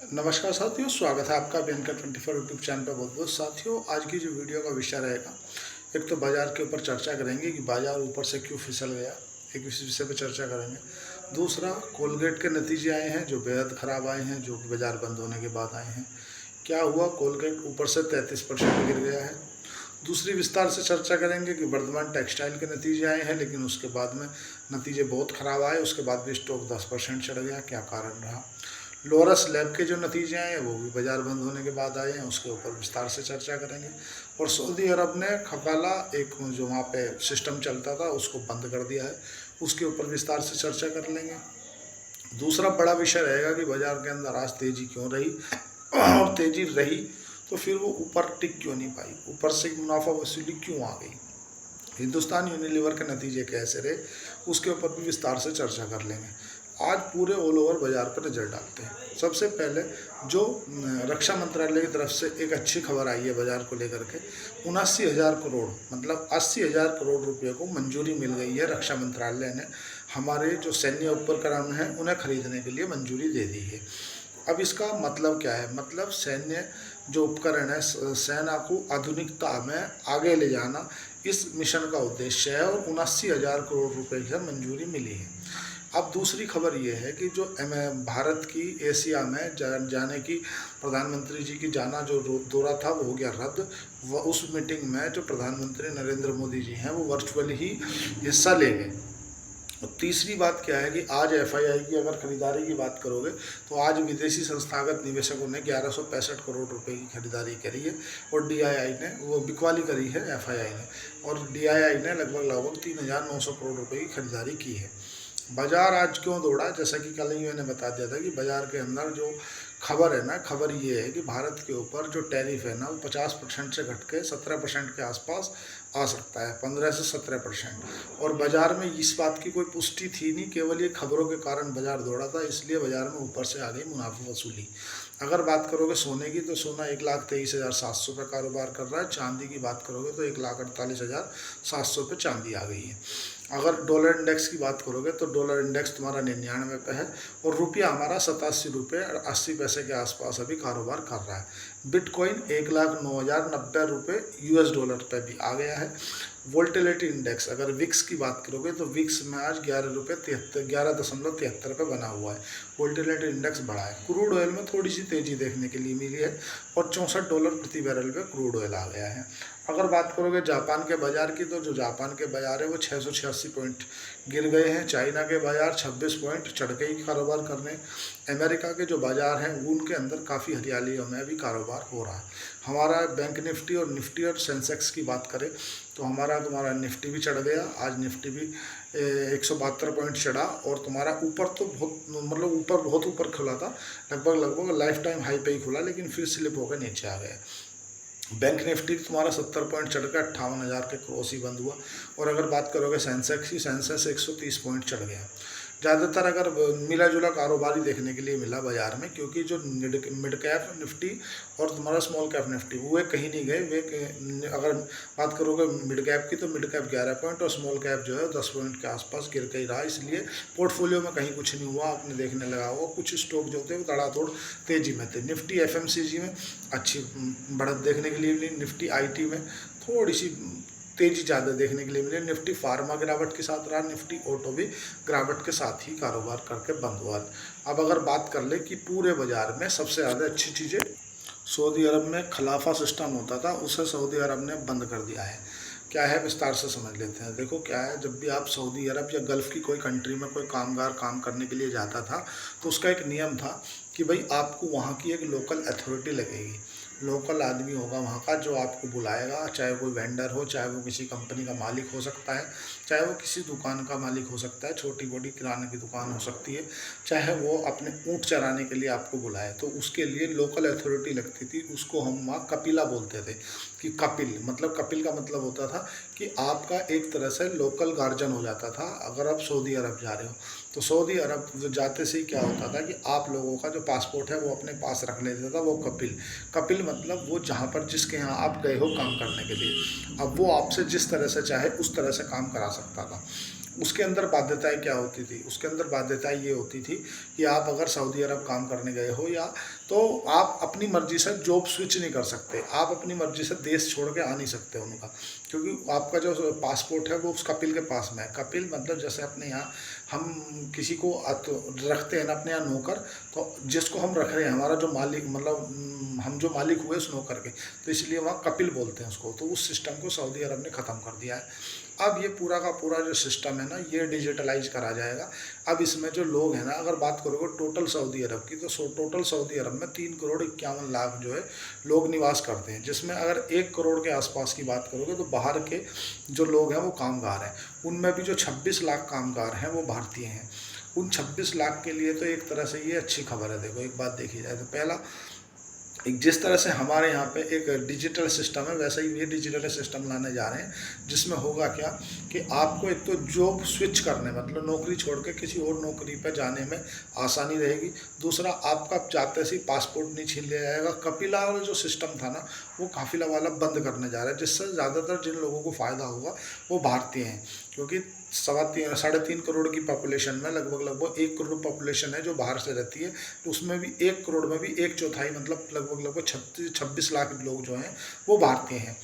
नमस्कार साथियों, स्वागत है आपका BNK 24 यूट्यूब चैनल पर। बहुत बहुत साथियों, आज की जो वीडियो का विषय रहेगा, एक तो बाज़ार के ऊपर चर्चा करेंगे कि बाज़ार ऊपर से क्यों फिसल गया, एक इस विषय पर चर्चा करेंगे। दूसरा, कोलगेट के नतीजे आए हैं जो बेहद ख़राब आए हैं, जो बाज़ार बंद होने के बाद आए हैं। क्या हुआ, कोलगेट ऊपर से 33% गिर गया है। दूसरी, विस्तार से चर्चा करेंगे कि वर्धमान टेक्सटाइल के नतीजे आए हैं, लेकिन उसके बाद में नतीजे बहुत ख़राब आए, उसके बाद भी स्टॉक 10% चढ़ गया, क्या कारण रहा। लोरस लैब के जो नतीजे आए हैं वो भी बाज़ार बंद होने के बाद आए हैं, उसके ऊपर विस्तार से चर्चा करेंगे। और सऊदी अरब ने खकाला, एक जो वहाँ पे सिस्टम चलता था, उसको बंद कर दिया है, उसके ऊपर विस्तार से चर्चा कर लेंगे। दूसरा बड़ा विषय रहेगा कि बाज़ार के अंदर आज तेज़ी क्यों रही, और तेज़ी रही तो फिर वो ऊपर टिक क्यों नहीं पाई, ऊपर से मुनाफा वसूली क्यों आ गई। हिंदुस्तान यूनिलीवर के नतीजे कैसे रहे, उसके ऊपर भी विस्तार से चर्चा कर लेंगे। आज पूरे ऑल ओवर बाज़ार पर नज़र डालते हैं। सबसे पहले जो रक्षा मंत्रालय की तरफ से एक अच्छी खबर आई है बाज़ार को लेकर के, 79,000 करोड़ मतलब 80,000 करोड़ रुपये को मंजूरी मिल गई है। रक्षा मंत्रालय ने हमारे जो सैन्य उपकरण हैं उन्हें खरीदने के लिए मंजूरी दे दी है। अब इसका मतलब क्या है, मतलब सैन्य जो उपकरण है, सेना को आधुनिकता में आगे ले जाना, इस मिशन का उद्देश्य है, और 79,000 करोड़ रुपए की मंजूरी मिली है। अब दूसरी खबर ये है कि जो भारत की एशिया में जाने की प्रधानमंत्री जी की जाना जो दौरा था वो हो गया रद्द। उस मीटिंग में जो प्रधानमंत्री नरेंद्र मोदी जी हैं वो वर्चुअली ही हिस्सा ले गए। और तीसरी बात क्या है कि आज एफआईआई की अगर खरीदारी की बात करोगे तो आज विदेशी संस्थागत निवेशकों ने 1165 करोड़ रुपए की खरीदारी करी है, और डीआईआई ने वो बिकवाली करी है एफआईआई ने, और डीआईआई ने लगभग 3,900 करोड़ रुपए की खरीदारी की है। बाजार आज क्यों दौड़ा, जैसा कि कल ही मैंने बता दिया था कि बाजार के अंदर जो खबर है ना, खबर ये है कि भारत के ऊपर जो टैरिफ है ना वो 50% से घट के 17% के आसपास आ सकता है, 15 से 17%। और बाजार में इस बात की कोई पुष्टि थी नहीं, केवल ये खबरों के कारण बाजार दौड़ा था, इसलिए बाजार में ऊपर से आ गई मुनाफा वसूली। अगर बात करोगे सोने की तो सोना 1,23,700 पे कारोबार कर रहा है। चांदी की बात करोगे तो 1,48,700 पे चांदी आ गई है। अगर डॉलर इंडेक्स की बात करोगे तो डॉलर इंडेक्स तुम्हारा 99 पे है, और रुपया हमारा 87 रुपये और 80 पैसे के आसपास अभी कारोबार कर रहा है। बिटकॉइन 1,09,090 रुपये US डॉलर पे भी आ गया है। वोल्टिलिटी इंडेक्स, अगर विक्स की बात करोगे तो विक्स में आज 11.73 पे बना हुआ है। वोल्टिलिटी इंडेक्स बढ़ा है। क्रूड ऑयल में थोड़ी सी तेज़ी देखने के लिए मिली है, और $64 प्रति बैरल पे क्रूड ऑयल आ गया है। अगर बात करोगे जापान के बाज़ार की, तो जो जापान के बाज़ार है वो 686 पॉइंट गिर गए हैं। चाइना के बाज़ार 26 पॉइंट चढ़ के ही कारोबार कर रहे हैं। अमेरिका के जो बाज़ार हैं उनके अंदर काफ़ी हरियालियों में भी कारोबार हो रहा है। हमारा बैंक निफ्टी और निफ्टी और सेंसेक्स की बात करें तो तुम्हारा निफ्टी भी चढ़ गया। आज निफ्टी भी 172 पॉइंट चढ़ा, और तुम्हारा ऊपर तो बहुत ऊपर खुला था, लगभग लाइफ टाइम हाई पे ही खुला, लेकिन फिर स्लिप होकर नीचे आ गया। बैंक निफ्टी तुम्हारा 70 पॉइंट चढ़ कर 58,000 के क्रॉस ही बंद हुआ। और अगर बात करोगे सेंसेक्स की, सेंसेक्स 130 पॉइंट चढ़ गया। ज़्यादातर अगर मिला जुला कारोबार ही देखने के लिए मिला बाजार में, क्योंकि जो मिड कैप निफ्टी और तुम्हारा स्मॉल कैप निफ्टी वे कहीं नहीं गए। वे अगर बात करोगे मिड कैप की तो मिड कैप 11 पॉइंट और स्मॉल कैप जो है 10 पॉइंट के आसपास गिर के ही रहा। इसलिए पोर्टफोलियो में कहीं कुछ नहीं हुआ। आपने देखने लगा होगा कुछ स्टॉक जो थे वो तड़ातोड़ तेजी में थे। निफ्टी एफएमसीजी में अच्छी बढ़त देखने के लिए मिली। निफ्टी आईटी में थोड़ी सी तेजी ज़्यादा देखने के लिए मिली। निफ्टी फार्मा गिरावट के साथ रहा, निफ्टी ऑटो भी गिरावट के साथ ही कारोबार करके बंद हुआ। अब अगर बात कर ले कि पूरे बाजार में सबसे ज़्यादा अच्छी चीज़ें, सऊदी अरब में खिलाफा सिस्टम होता था, उसे सऊदी अरब ने बंद कर दिया है। क्या है, विस्तार से समझ लेते हैं। देखो क्या है, जब भी आप सऊदी अरब या गल्फ़ की कोई कंट्री में कोई कामगार काम करने के लिए जाता था तो उसका एक नियम था कि भाई आपको वहाँ की एक लोकल अथॉरिटी लगेगी, लोकल आदमी होगा वहाँ का जो आपको बुलाएगा, चाहे कोई वेंडर हो, चाहे वो किसी कंपनी का मालिक हो सकता है, चाहे वो किसी दुकान का मालिक हो सकता है, छोटी मोटी किराने की दुकान हो सकती है, चाहे वो अपने ऊँट चराने के लिए आपको बुलाए, तो उसके लिए लोकल अथॉरिटी लगती थी। उसको हम वहाँ कपिला बोलते थे। कि कपिल का मतलब होता था कि आपका एक तरह से लोकल गार्जियन हो जाता था। अगर आप सऊदी अरब जा रहे हो तो सऊदी अरब जाते से ही क्या होता था कि आप लोगों का जो पासपोर्ट है वो अपने पास रख लेता था। वो कपिल मतलब वो जहाँ पर जिसके यहाँ आप गए हो काम करने के लिए, अब वो आपसे जिस तरह से चाहे उस तरह से काम करा सकता था। उसके अंदर बाध्यताएं क्या होती थी, उसके अंदर बाध्यताएं ये होती थी कि आप अगर सऊदी अरब काम करने गए हो या तो आप अपनी मर्जी से जॉब स्विच नहीं कर सकते, आप अपनी मर्जी से देश छोड़ के आ नहीं सकते उनका, क्योंकि आपका जो पासपोर्ट है वो उस कपिल के पास में है। कपिल मतलब जैसे अपने यहाँ हम किसी को रखते हैं ना अपने यहाँ नौकर, तो जिसको हम रख रहे हैं हमारा जो मालिक मतलब हम जो मालिक हुए उस नौकर के, तो इसलिए वहाँ कपिल बोलते हैं उसको। तो उस सिस्टम को सऊदी अरब ने ख़त्म कर दिया है। अब ये पूरा का पूरा जो सिस्टम है ना ये डिजिटलाइज करा जाएगा। अब इसमें जो लोग हैं ना, अगर बात करोगे टोटल सऊदी अरब की, तो टोटल सऊदी अरब में 3,51,00,000 जो है लोग निवास करते हैं, जिसमें अगर 1 करोड़ के आसपास की बात करोगे तो बाहर के जो लोग हैं वो कामगार हैं। उनमें भी जो 26 लाख कामगार हैं वो भारतीय हैं। उन 26 लाख के लिए तो एक तरह से ये अच्छी खबर है। देखो एक बात देखी जाए तो पहला, एक जिस तरह से हमारे यहाँ पे एक डिजिटल सिस्टम है वैसा ही ये डिजिटल सिस्टम लाने जा रहे हैं, जिसमें होगा क्या कि आपको एक तो जॉब स्विच करने मतलब नौकरी छोड़ के किसी और नौकरी पे जाने में आसानी रहेगी। दूसरा, आपका जाते से पासपोर्ट नहीं छीन लिया जाएगा। कपिला वाला जो सिस्टम था ना वो काफिला वाला बंद करने जा रहा है, जिससे ज़्यादातर जिन लोगों को फ़ायदा होगा वो भारतीय हैं, क्योंकि 3.5 करोड़ की पॉपुलेशन में लगभग 1 करोड़ पॉपुलेशन है जो बाहर से रहती है। तो उसमें भी 1 करोड़ में भी 1/4 मतलब लगभग 26 लाख लोग जो हैं वो भारतीय हैं।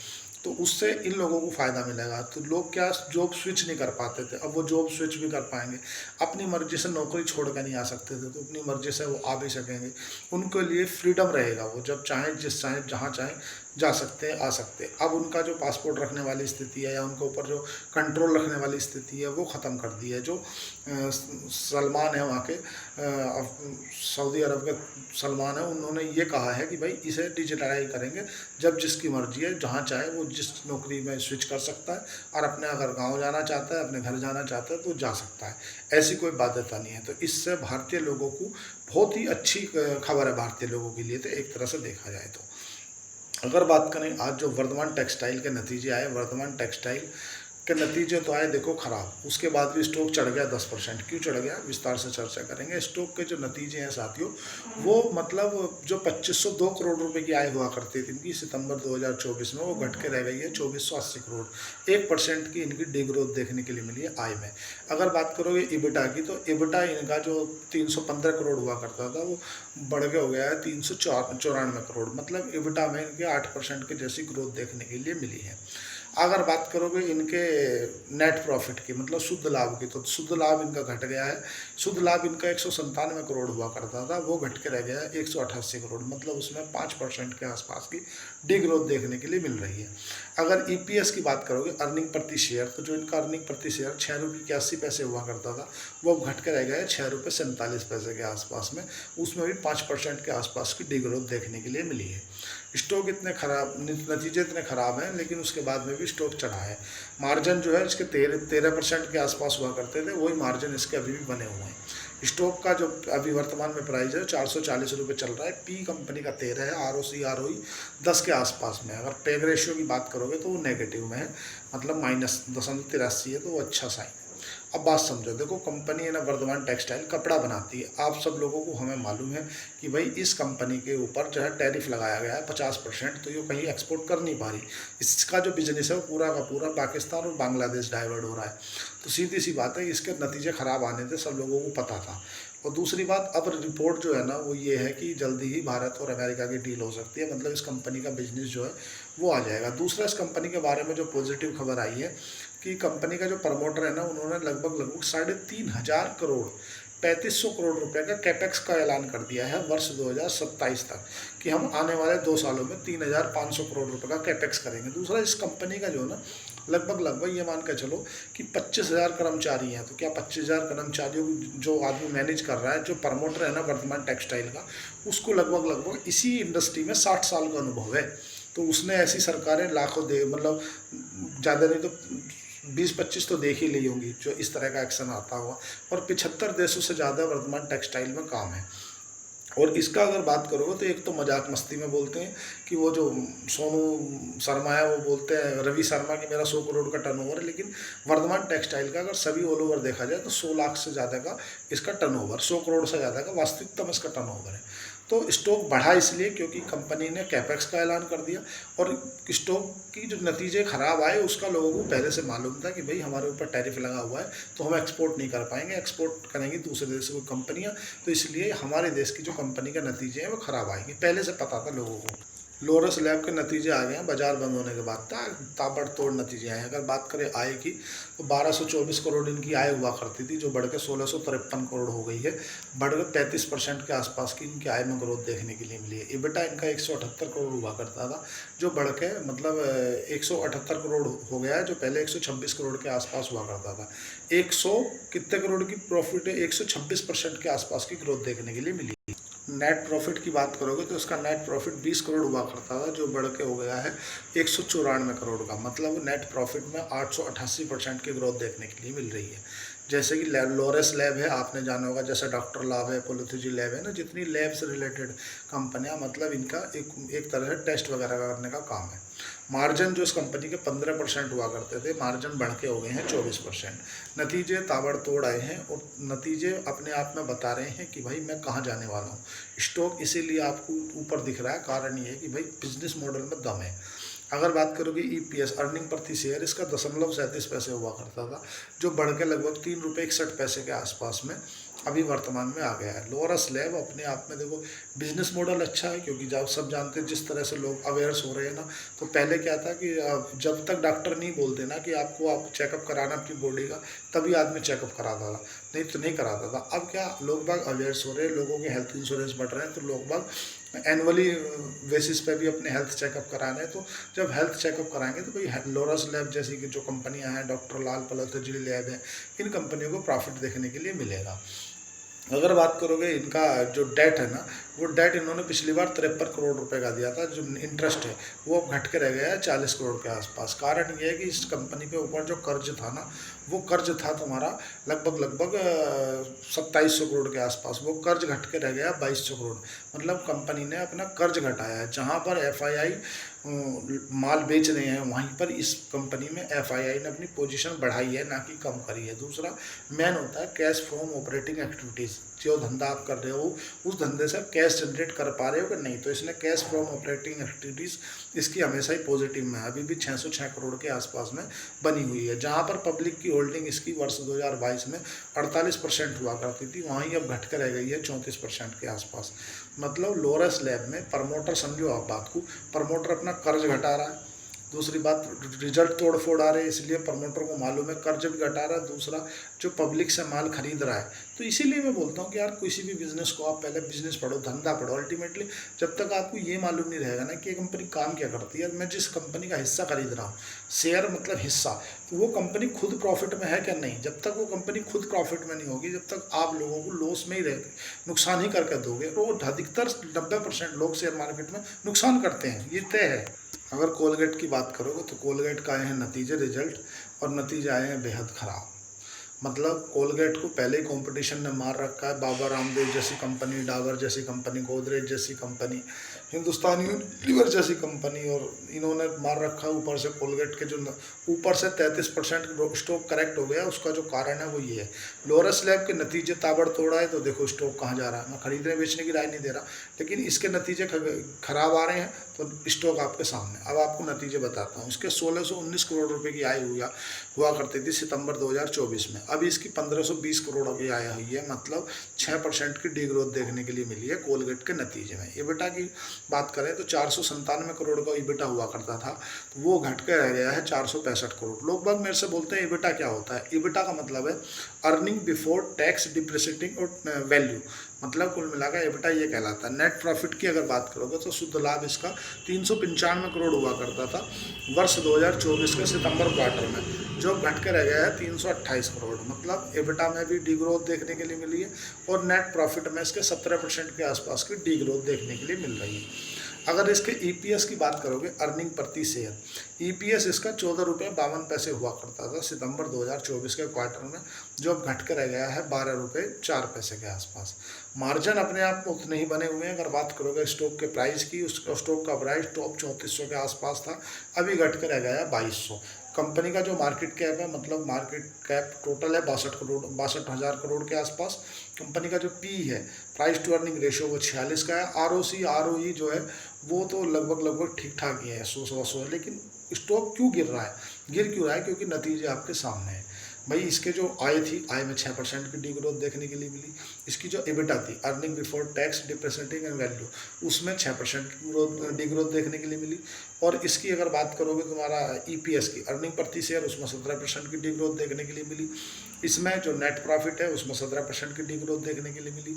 तो उससे इन लोगों को फ़ायदा मिलेगा। तो लोग क्या जॉब स्विच नहीं कर पाते थे, अब वो जॉब स्विच भी कर पाएंगे। अपनी मर्जी से नौकरी छोड़ कर नहीं आ सकते थे, तो अपनी मर्जी से वो आ भी सकेंगे। उनके लिए फ्रीडम रहेगा, वो जब चाहें जिस चाहें जहाँ चाहें जा सकते हैं, आ सकते हैं। अब उनका जो पासपोर्ट रखने वाली स्थिति है या उनके ऊपर जो कंट्रोल रखने वाली स्थिति है वो ख़त्म कर दी है। जो सलमान है वहाँ के सऊदी अरब के सलमान है, उन्होंने ये कहा है कि भाई इसे डिजिटलाइज करेंगे, जब जिसकी मर्जी है जहाँ चाहे वो जिस नौकरी में स्विच कर सकता है, और अपने अगर गांव जाना चाहता है, अपने घर जाना चाहता है तो जा सकता है, ऐसी कोई बाध्यता नहीं है। तो इससे भारतीय लोगों को बहुत ही अच्छी खबर है, भारतीय लोगों के लिए तो एक तरह से देखा जाए तो। अगर बात करें आज जो वर्धमान टेक्सटाइल के नतीजे आए, वर्धमान टेक्सटाइल के नतीजे तो आए देखो खराब, उसके बाद भी स्टॉक चढ़ गया 10%। क्यों चढ़ गया विस्तार से चर्चा करेंगे। स्टॉक के जो नतीजे हैं साथियों, वो मतलब जो 2502 करोड़ रुपए की आय हुआ करती थी इनकी सितंबर 2024 में, वो घट के रह गई है 2480 करोड़। 1% की इनकी डिग्रोथ देखने के लिए मिली है आय में। अगर बात करोगे इबिटा की, तो इबिटा इनका जो 315 करोड़ हुआ करता था वो बढ़ के हो गया है 394 करोड़, मतलब इबिटा में इनके 8% की जैसी ग्रोथ देखने के लिए मिली है। अगर बात करोगे इनके नेट प्रॉफिट की मतलब शुद्ध लाभ की, तो शुद्ध लाभ इनका घट गया है। शुद्ध लाभ इनका 197 करोड़ हुआ करता था, वो घट के रह गया है 188 करोड़, मतलब उसमें 5% के आसपास की डी ग्रोथ देखने के लिए मिल रही है। अगर ईपीएस की बात करोगे, अर्निंग प्रति शेयर, तो जो इनका अर्निंग प्रति शेयर 6.81 हुआ करता था, वो घट के रह गया है 6.47 के आसपास में, उसमें भी 5% के आसपास की डी ग्रोथ देखने के लिए मिली है। स्टॉक इतने खराब, नतीजे इतने ख़राब हैं, लेकिन उसके बाद में भी स्टॉक चढ़ा है। मार्जिन जो है इसके 13% के आसपास हुआ करते थे, वही मार्जिन इसके अभी भी बने हुए हैं। स्टॉक का जो अभी वर्तमान में प्राइस है 440 रुपये चल रहा है। पी कंपनी का 13 है, ROC 10 के आसपास में। अगर पेग रेशियो की बात करोगे तो वो नेगेटिव में है, मतलब -0.83 है, तो वो अच्छा साइन है। अब बात समझो, देखो कंपनी है ना वर्धमान टेक्सटाइल कपड़ा बनाती है। आप सब लोगों को हमें मालूम है कि भाई इस कंपनी के ऊपर जो है टैरिफ लगाया गया है 50%, तो ये कहीं एक्सपोर्ट कर नहीं पा रही। इसका जो बिजनेस है वो पूरा का पूरा पाकिस्तान और बांग्लादेश डाइवर्ट हो रहा है। तो सीधी सी बात है, इसके नतीजे ख़राब आने थे, सब लोगों को पता था। और दूसरी बात, अब रिपोर्ट जो है ना वो ये है कि जल्दी ही भारत और अमेरिका की डील हो सकती है, मतलब इस कंपनी का बिजनेस जो है वो आ जाएगा। दूसरा, इस कंपनी के बारे में जो पॉजिटिव खबर आई है कि कंपनी का जो प्रमोटर है ना, उन्होंने लगभग 3,500 करोड़ 3500 करोड़ रुपए का कैपेक्स का ऐलान कर दिया है वर्ष 2027 तक, कि हम आने वाले 2 सालों में 3,500 करोड़ रुपए का कैपेक्स करेंगे। दूसरा, इस कंपनी का जो है ना लगभग ये मान के चलो कि 25,000 कर्मचारी हैं। तो क्या 25,000 कर्मचारियों जो आदमी मैनेज कर रहा है, जो प्रमोटर है ना वर्धमान टेक्सटाइल का, उसको लगभग इसी इंडस्ट्री में 60 साल का अनुभव है। तो उसने ऐसी सरकारें लाखों मतलब ज़्यादा नहीं तो 20-25 तो देख ही ली होंगी जो इस तरह का एक्शन आता हुआ, और 75 देशों से ज़्यादा वर्धमान टेक्सटाइल में काम है। और इसका अगर बात करोगे तो एक तो मजाक मस्ती में बोलते हैं कि वो जो सोनू शर्मा है वो बोलते हैं, रवि शर्मा, की मेरा 100 करोड़ का टर्नओवर है, लेकिन वर्धमान टेक्सटाइल का अगर सभी ऑल ओवर देखा जाए तो 100 लाख से ज़्यादा का इसका टर्नओवर, 100 करोड़ से ज़्यादा का वास्तविकता में इसका टर्नओवर है। तो स्टॉक बढ़ा इसलिए क्योंकि कंपनी ने कैपेक्स का ऐलान कर दिया, और स्टॉक की जो नतीजे खराब आए उसका लोगों को पहले से मालूम था कि भाई हमारे ऊपर टैरिफ लगा हुआ है तो हम एक्सपोर्ट नहीं कर पाएंगे, एक्सपोर्ट करेंगी दूसरे देश से कोई कंपनियां, तो इसलिए हमारे देश की जो कंपनी के नतीजे हैं वो खराब आएंगे, पहले से पता था लोगों को। लोरस लैब के नतीजे आ गए हैं बाजार बंद होने के बाद, ताबड़तोड़ नतीजे आए हैं। अगर बात करें आय की तो 1224 करोड़ इनकी आय हुआ करती थी, जो बढ़ के 1653 करोड़ हो गई है, बढ़ के 35% के आसपास की इनकी आय में ग्रोथ देखने के लिए मिली है। इबिटा इनका 178 करोड़ हुआ करता था, जो बढ़ के मतलब 178 करोड़ हो गया है, जो पहले 126 करोड़ के आसपास हुआ करता था। 100 कितने करोड़ की प्रॉफिट है, 126% के आसपास की ग्रोथ देखने के लिए मिली। नेट प्रॉफिट की बात करोगे तो इसका नेट प्रॉफिट 20 करोड़ हुआ करता था, जो बढ़ के हो गया है 194 करोड़ का, मतलब नेट प्रॉफिट में 888% की ग्रोथ देखने के लिए मिल रही है। जैसे कि लोरस लैब है, आपने जाना होगा, जैसे डॉक्टर लैब है, पैथोलॉजी लैब है ना, जितनी लैब से रिलेटेड कंपनियां, मतलब इनका एक तरह से टेस्ट वगैरह करने का काम है। मार्जिन जो इस कंपनी के 15% हुआ करते थे, मार्जिन बढ़ के हो गए हैं 24%। नतीजे ताबड़तोड़ आए हैं, और नतीजे अपने आप में बता रहे हैं कि भाई मैं कहाँ जाने वाला हूँ। स्टॉक इसीलिए आपको ऊपर दिख रहा है, कारण ये है कि भाई बिजनेस मॉडल में दम है। अगर बात करोगे ईपीएस, अर्निंग प्रति शेयर, इसका 0.37 हुआ करता था, जो बढ़ के लगभग 3 रुपये 61 पैसे के आसपास में अभी वर्तमान में आ गया है। लोरस लैब अपने आप में देखो बिजनेस मॉडल अच्छा है, क्योंकि जब सब जानते हैं जिस तरह से लोग अवेयर्स हो रहे हैं ना, तो पहले क्या था कि जब तक डॉक्टर नहीं बोलते ना कि आपको आप चेकअप कराना अपनी बॉडी का, तभी आदमी चेकअप कराता था, नहीं तो नहीं कराता था। अब क्या लोग बाग अवेयर्स हो रहे हैं, लोगों के हेल्थ इंश्योरेंस बढ़ रहे हैं, तो लोग बाग एनुअली बेसिस पे भी अपने हेल्थ चेकअप कराने हैं। तो जब हेल्थ चेकअप कराएंगे तो भाई लोरस लैब जैसी कि जो कंपनियां हैं, डॉक्टर लाल पैथोलॉजी लैब है, इन कंपनियों को प्रॉफिट देखने के लिए मिलेगा। अगर बात करोगे इनका जो डेट है ना, वो डेट इन्होंने पिछली बार 53 करोड़ रुपए का दिया था, जो इंटरेस्ट है वो घट के रह गया है 40 करोड़ के आसपास। कारण ये है कि इस कंपनी पे ऊपर जो कर्ज था ना, वो कर्ज था तुम्हारा लगभग 2700 करोड़ के आसपास, वो कर्ज घट के रह गया 2200 करोड़। मतलब कंपनी ने अपना कर्ज घटाया है। जहाँ पर एफआईआई माल बेच रहे हैं, वहीं पर इस कंपनी में एफआईआई ने अपनी पोजीशन बढ़ाई है, ना कि कम करी है। दूसरा मेन होता है कैश फ्रॉम ऑपरेटिंग एक्टिविटीज़, जो धंधा आप कर रहे हो उस धंधे से कैश जनरेट कर पा रहे हो कि नहीं, तो इसने कैश फ्रॉम ऑपरेटिंग एक्टिविटीज़ इसकी हमेशा ही पॉजिटिव में है, अभी भी 606 करोड़ के आसपास में बनी हुई है। जहाँ पर पब्लिक की होल्डिंग इसकी वर्ष 2022 में 48% हुआ करती थी, वहीं अब घट कर रह गई है 34% के आसपास। मतलब लोरस लैब में प्रमोटर, समझो आप बात को, प्रमोटर अपना कर्ज घटा रहा है, दूसरी बात रिजल्ट तोड़ फोड़ आ रहे हैं, इसलिए प्रमोटर को मालूम है कर्ज भी घटा रहा है, दूसरा जो पब्लिक से माल खरीद रहा है। तो इसीलिए मैं बोलता हूँ कि यार किसी भी बिजनेस को आप पहले बिजनेस पढ़ो, धंधा पढ़ो। अल्टीमेटली जब तक आपको ये मालूम नहीं रहेगा ना कि ये कंपनी काम क्या करती है, मैं जिस कंपनी का हिस्सा खरीद रहा हूँ, शेयर मतलब हिस्सा, तो वो कंपनी खुद प्रॉफिट में है क्या नहीं, जब तक वो कंपनी खुद प्रॉफिट में नहीं होगी, जब तक आप लोगों को लॉस में ही रहेंगे, नुकसान ही करके दोगे। तो अधिकतर 90% लोग शेयर मार्केट में नुकसान करते हैं, ये तय है। अगर कोलगेट की बात करोगे तो कोलगेट का आए हैं नतीजे, रिजल्ट, और नतीजे आए हैं बेहद ख़राब। मतलब कोलगेट को पहले ही कंपटीशन ने मार रखा है। बाबा रामदेव जैसी कंपनी, डाबर जैसी कंपनी, गोदरेज जैसी कंपनी, हिंदुस्तान यूनिलीवर जैसी कंपनी, और इन्होंने मार रखा है। ऊपर से कोलगेट के जो ऊपर से 33% स्टॉक करेक्ट हो गया, उसका जो कारण है वो ये है। लोरस लैब के नतीजे ताबड़तोड़ आए, तो देखो स्टॉक कहाँ जा रहा है। मैं खरीदने बेचने की राय नहीं दे रहा, लेकिन इसके नतीजे खराब आ रहे हैं, तो स्टॉक आपके सामने। अब आपको नतीजे बताता हूँ। इसके 1619 करोड़ रुपए की आय हुआ करती थी सितंबर 2024 में, अभी इसकी 1520 करोड़ की आय हुई है, मतलब 6% की डी ग्रोथ देखने के लिए मिली है कोलगेट के नतीजे में। EBITDA की बात करें तो 497 करोड़ का EBITDA हुआ करता था, तो वो घट के रह गया है 465 करोड़। लोग बाग मेरे से बोलते हैं EBITDA क्या होता है। EBITDA का मतलब है अर्निंग बिफोर टैक्स डिप्रिसिएटिंग और वैल्यू, मतलब कुल मिलाकर EBITDA ये कहलाता है। नेट प्रॉफिट की अगर बात करोगे तो शुद्ध लाभ इसका 395 करोड़ हुआ करता था वर्ष 2024 के सितंबर क्वार्टर में, जो घट के रह गया है 328 करोड़। मतलब EBITDA में भी डी ग्रोथ देखने के लिए मिली है, और नेट प्रॉफिट में इसके 17% के आसपास की डी ग्रोथ देखने के लिए मिल रही है। अगर इसके EPS की बात करोगे, अर्निंग प्रति शेयर, EPS इसका 14.52 हुआ करता था सितंबर 2024 के क्वार्टर में, जो अब घट कर रह गया है 12.04 के आसपास। मार्जिन अपने आप में उतने ही बने हुए हैं। अगर बात करोगे स्टॉक के प्राइस की, उस स्टॉक का प्राइस टॉप 3400 के आसपास था, अभी घट कर रह गया है 2200। कंपनी का जो मार्केट कैप है, मतलब मार्केट कैप टोटल है 62,000 करोड़ के आसपास। कंपनी का जो पी है, प्राइस टू अर्निंग रेशियो, वो 46 का है। आरओसी आरओई जो है वो तो लगभग ठीक ठाक ही है, 100 है। लेकिन स्टॉक क्यों गिर रहा है, गिर क्यों रहा है? क्योंकि नतीजे आपके सामने हैं भाई। इसके जो आय थी, आय में 6% की डी ग्रोथ देखने के लिए मिली। इसकी जो एबिटा थी, earning before tax depreciating and value, उसमें 6% की ग्रोथ, डी ग्रोथ देखने के लिए मिली। और इसकी अगर बात करोगे तुम्हारा ईपीएस की, अर्निंग प्रति शेयर, उसमें 17% की डी ग्रोथ देखने के लिए मिली। इसमें जो नेट प्रॉफिट है उसमें 17% की डी ग्रोथ देखने के लिए मिली।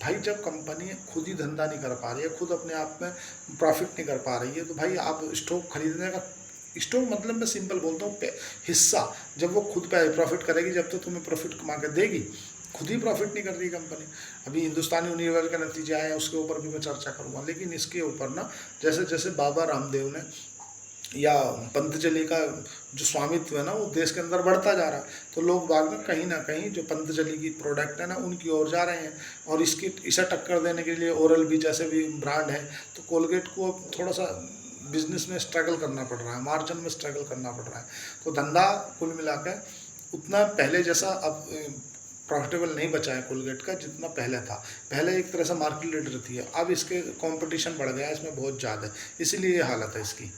भाई जब कंपनी खुद ही धंधा नहीं कर पा रही है, खुद अपने आप में प्रॉफिट नहीं कर पा रही है, तो भाई आप स्टॉक खरीदने का, स्टॉक मतलब मैं सिंपल बोलता हूँ हिस्सा, जब वो खुद पे प्रॉफिट करेगी, जब तो तुम्हें प्रॉफिट कमा के देगी, खुद ही प्रॉफिट नहीं कर रही कंपनी। अभी हिंदुस्तान यूनिलीवर का नतीजे आए हैं, उसके ऊपर भी मैं चर्चा करूँगा। लेकिन इसके ऊपर ना, जैसे जैसे बाबा रामदेव ने या पंतजलि का जो स्वामित्व है ना, वो देश के अंदर बढ़ता जा रहा है, तो लोग बाग में कहीं ना कहीं जो पंतजलि की प्रोडक्ट है ना, उनकी ओर जा रहे हैं। और इसे टक्कर देने के लिए ओरल बी जैसे भी ब्रांड है, तो कोलगेट को थोड़ा सा बिजनेस में स्ट्रगल करना पड़ रहा है, मार्जिन में स्ट्रगल करना पड़ रहा है। तो धंधा कुल मिलाकर उतना पहले जैसा अब प्रॉफिटेबल नहीं बचा है कोलगेट का, जितना पहले था। पहले एक तरह से मार्केट लीडर थी, अब इसके कंपटीशन बढ़ गया है इसमें बहुत ज़्यादा, इसीलिए ये हालत है इसकी।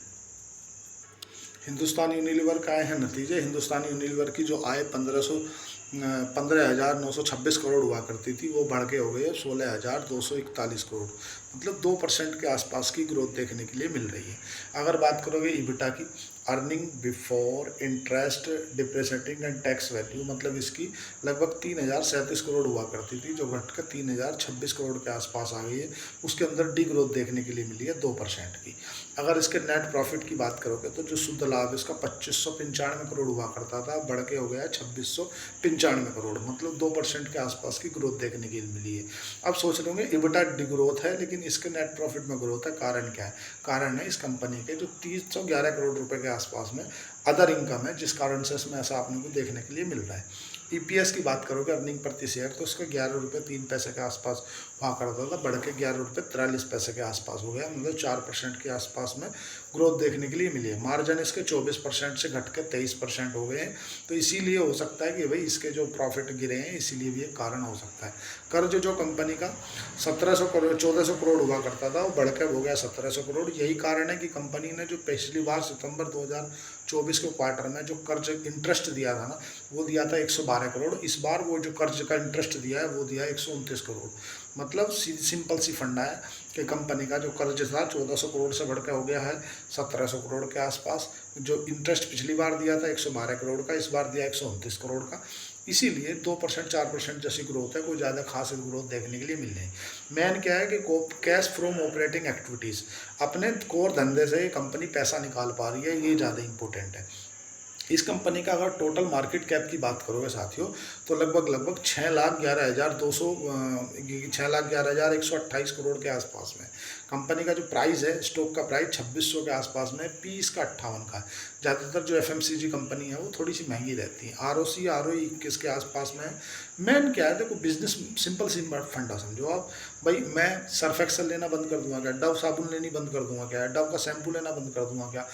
हिंदुस्तान यूनिलीवर का आए हैं नतीजे। हिंदुस्तान यूनिलीवर की जो आय 15,926 करोड़ हुआ करती थी, वो बढ़ के हो गई है 16,241 करोड़, मतलब 2% के आसपास की ग्रोथ देखने के लिए मिल रही है। अगर बात करोगे ईबिटा की, earning before interest depreciating and tax value, मतलब इसकी लगभग 3,037 करोड़ हुआ करती थी, जो घटकर 3,026 करोड़ के आसपास आ गई है। उसके अंदर डी ग्रोथ देखने के लिए मिली है 2% की। अगर इसके नेट प्रॉफिट की बात करोगे, तो जो शुद्ध लाभ इसका 2,595 करोड़ हुआ करता था, बढ़ के हो गया 2,695 करोड़, मतलब 2% के आसपास की ग्रोथ देखने के लिए मिली है। अब सोच रहे होंगे ईबिटा डी ग्रोथ है, लेकिन इसके नेट प्रॉफिट में ग्रोथ है। कारण क्या है? कारण है इस कंपनी के जो 311 करोड़ रुपए के आसपास में अदर इनकम है, जिस कारण से इसमें ऐसा आपने को देखने के लिए मिल रहा है। ईपीएस की बात करोगे, अर्निंग प्रति शेयर, तो उसका 11 रुपये 3 पैसे के आसपास हुआ करता था, बढ़ के 11 रुपये 43 पैसे के आसपास हो गया, मतलब 4% के आसपास में ग्रोथ देखने के लिए मिली है। मार्जिन इसके 24% से घट के 23% हो गए हैं। तो इसीलिए हो सकता है कि भाई इसके जो प्रॉफिट गिरे हैं, इसीलिए भी एक कारण हो सकता है। कर्ज जो कंपनी का 1,700 करोड़ 1,400 करोड़ हुआ करता था, वो बढ़कर हो गया 1,700 करोड़। यही कारण है कि कंपनी ने जो पिछली बार सितंबर 2024 के क्वार्टर में जो कर्ज इंटरेस्ट दिया था ना, वो दिया था 112 करोड़। इस बार वो जो कर्ज का इंटरेस्ट दिया है, वो दिया है 129 करोड़। मतलब सिंपल सी फंडा है कि कंपनी का जो कर्ज था 1,400 करोड़ से बढ़कर हो गया है 1,700 करोड़ के आसपास। जो इंटरेस्ट पिछली बार दिया था 112 करोड़ का, इस बार दिया 129 करोड़ का। इसीलिए 2% 4% जैसी ग्रोथ है, कोई ज़्यादा खास ग्रोथ देखने के लिए मिल रही। मेन क्या है कि कैश फ्रॉम ऑपरेटिंग एक्टिविटीज़, अपने कोर धंधे से कंपनी पैसा निकाल पा रही है, ये ज़्यादा इंपॉर्टेंट है। इस कंपनी का अगर टोटल मार्केट कैप की बात करोगे साथियों, तो लगभग 6,11,128 करोड़ के आसपास में। कंपनी का जो प्राइस है, स्टॉक का प्राइस 2,600 के आसपास में, पी इसका 58 का है। ज़्यादातर जो एफएमसीजी कंपनी है वो थोड़ी सी महंगी रहती है। आरओसी आरओई 21 के आसपास में है। मेन क्या है, देखो बिजनेस सिंपल फंडा समझो आप। भाई मैं सर्फ एक्सेल लेना बंद कर दूंगा क्या? डव साबुन लेनी बंद कर दूंगा क्या? डव का शैम्पू लेना बंद कर दूंगा क्या?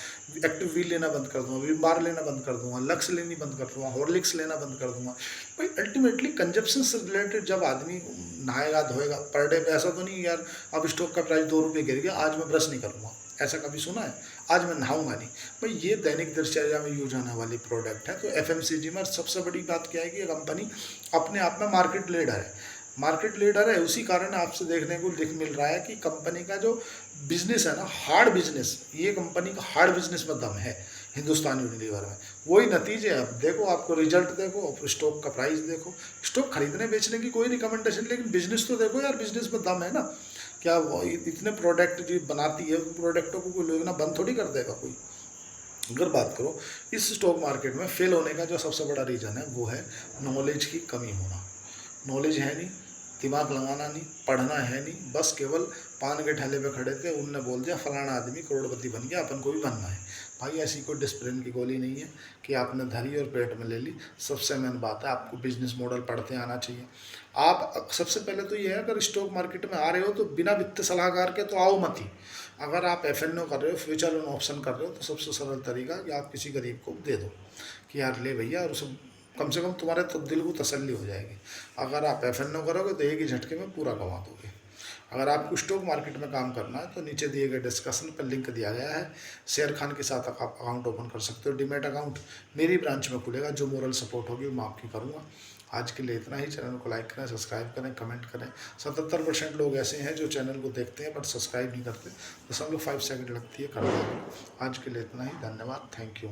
एक्टिव व्हील लेना बंद कर दूंगा, विम बार लेना बंद कर दूंगा, लक्स लेनी बंद कर दूंगा, हॉर्लिक्स लेना बंद कर दूंगा? भाई अल्टीमेटली कंजप्शन से रिलेटेड जब आदमी नहाएगा धोएगा पर डे, ऐसा तो नहीं यार अब स्टॉक का प्राइस 2 रुपये गिर गया, आज मैं ब्रश नहीं करूँगा, ऐसा कभी सुना है? आज मैं नहाऊंगा नहीं। भाई ये दैनिक दिनचर्या में यूज होने वाली प्रोडक्ट है। तो एफएमसीजी में सबसे बड़ी बात क्या है कि कंपनी अपने आप में मार्केट लीडर है। मार्केट लीडर है, उसी कारण आपसे देखने को मिल रहा है कि कंपनी का जो बिजनेस है ना, हार्ड बिजनेस, ये कंपनी का हार्ड बिजनेस में दम है हिंदुस्तान यूनिलीवर में। वही नतीजे अब देखो, आपको रिजल्ट देखो, स्टॉक का प्राइस देखो। स्टॉक खरीदने बेचने की कोई रिकमेंडेशन, लेकिन बिजनेस तो देखो यार, बिजनेस में दम है ना। क्या इतने प्रोडक्ट जो बनाती है, प्रोडक्टों को कोई लेना बंद थोड़ी कर देगा कोई। अगर बात करो इस स्टॉक मार्केट में फेल होने का जो सबसे बड़ा रीज़न है, वो है नॉलेज की कमी होना। नॉलेज है नहीं, दिमाग लगाना नहीं, पढ़ना है नहीं, बस केवल पान के ठेले पे खड़े थे, उनने बोल दिया फलाना आदमी करोड़पति बन गया, अपन को भी बनना है। भाई ऐसी कोई डिस्प्लिन की गोली नहीं है कि आपने धरी और पेट में ले ली। सबसे मेन बात है आपको बिजनेस मॉडल पढ़ते आना चाहिए। आप सबसे पहले तो ये है, अगर स्टॉक मार्केट में आ रहे हो तो बिना वित्तीय सलाहकार के तो आओ मत ही। अगर आप FNO कर रहे हो, फ्यूचर लोन ऑप्शन कर रहे हो, तो सबसे सरल तरीका कि आप किसी गरीब को दे दो कि यार ले भैया, और उसे कम से कम तुम्हारे तो दिल को तसल्ली हो जाएगी। अगर आप FNO करोगे तो एक ही झटके में पूरा कमा दोगे। अगर आपको स्टॉक मार्केट में काम करना है तो नीचे दिए गए डिस्कशन पर लिंक दिया गया है, शेर खान के साथ आप अकाउंट ओपन कर सकते हो। डीमैट अकाउंट मेरी ब्रांच में खुलेगा, जो मोरल सपोर्ट होगी मैं आपकी करूँगा। आज के लिए इतना ही। चैनल को लाइक करें, सब्सक्राइब करें, कमेंट करें। 77% लोग ऐसे हैं जो चैनल को देखते हैं बट सब्सक्राइब नहीं करते, तो 5 सेकंड लगती है कर देंगे। आज के लिए इतना ही। धन्यवाद। Thank you.